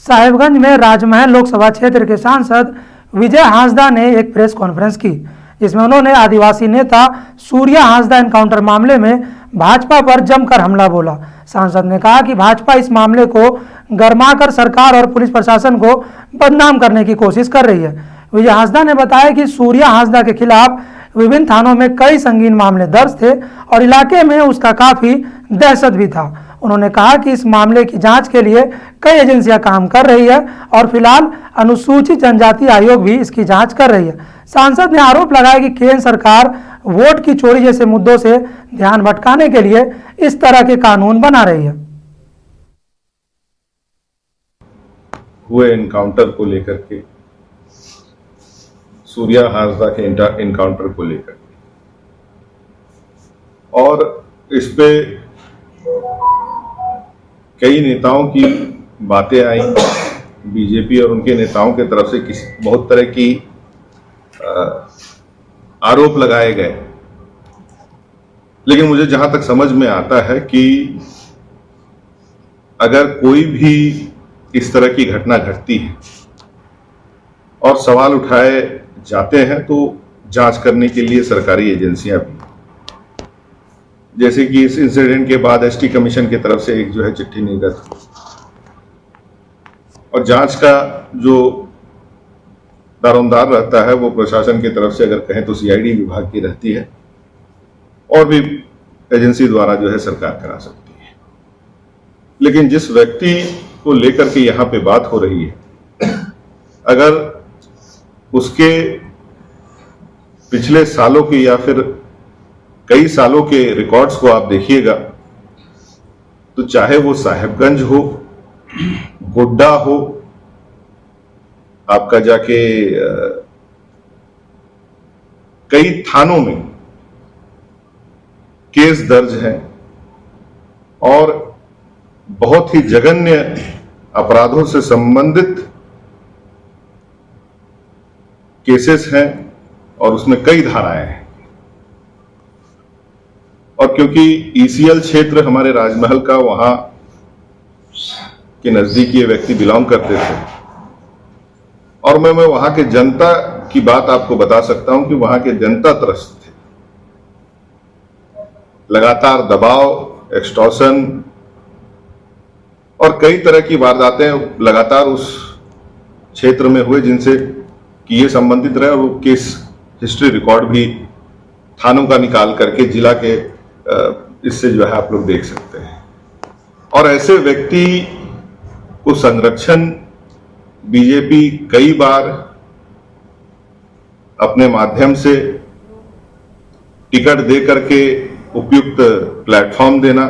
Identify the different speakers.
Speaker 1: साहिबगंज में राजमहल लोकसभा क्षेत्र के सांसद विजय हांसदा ने एक प्रेस कॉन्फ्रेंस की, जिसमें उन्होंने आदिवासी नेता सूर्या हांसदा एनकाउंटर मामले में भाजपा पर जमकर हमला बोला। सांसद ने कहा कि भाजपा इस मामले को गरमाकर सरकार और पुलिस प्रशासन को बदनाम करने की कोशिश कर रही है। विजय हांसदा ने बताया कि सूर्या हांसदा के खिलाफ विभिन्न थानों में कई संगीन मामले दर्ज थे और इलाके में उसका काफी दहशत भी था। उन्होंने कहा कि इस मामले की जांच के लिए कई एजेंसियां काम कर रही है और फिलहाल अनुसूचित जनजाति आयोग भी इसकी जांच कर रही है। सांसद ने आरोप लगाया कि केंद्र सरकार वोट की चोरी जैसे मुद्दों से ध्यान भटकाने के लिए इस तरह के कानून बना रही है।
Speaker 2: हुए एनकाउंटर को लेकर के, सूर्या हांसदा के एनकाउंटर को लेकर, और इस पे कई नेताओं की बातें आई। बीजेपी और उनके नेताओं के तरफ से बहुत तरह की आरोप लगाए गए, लेकिन मुझे जहां तक समझ में आता है कि अगर कोई भी इस तरह की घटना घटती है और सवाल उठाए जाते हैं तो जांच करने के लिए सरकारी एजेंसियां भी, जैसे कि इस इंसिडेंट के बाद एसटी कमीशन की तरफ से एक जो है चिट्ठी निर्गत हुई, और जांच का जो दारोमदार रहता है वो प्रशासन की तरफ से अगर कहें तो सीआईडी विभाग की रहती है, और भी एजेंसी द्वारा जो है सरकार करा सकती है। लेकिन जिस व्यक्ति को लेकर के यहाँ पे बात हो रही है, अगर उसके पिछले सालों की या फिर कई सालों के रिकॉर्ड्स को आप देखिएगा तो चाहे वो साहिबगंज हो, गोड्डा हो, आपका जाके कई थानों में केस दर्ज हैं और बहुत ही जघन्य अपराधों से संबंधित केसेस हैं और उसमें कई धाराएं हैं। और क्योंकि ईसीएल क्षेत्र हमारे राजमहल का, वहां के नजदीक ये व्यक्ति बिलोंग करते थे, और मैं वहां के जनता की बात आपको बता सकता हूं कि वहां के जनता त्रस्त थे। लगातार दबाव, एक्सटॉर्शन और कई तरह की वारदातें लगातार उस क्षेत्र में हुए, जिनसे कि ये संबंधित रहे, और वो केस हिस्ट्री रिकॉर्ड भी थानों का निकाल करके जिला के इससे जो है आप लोग देख सकते हैं। और ऐसे व्यक्ति को संरक्षण बीजेपी कई बार अपने माध्यम से टिकट दे करके उपयुक्त प्लेटफॉर्म देना,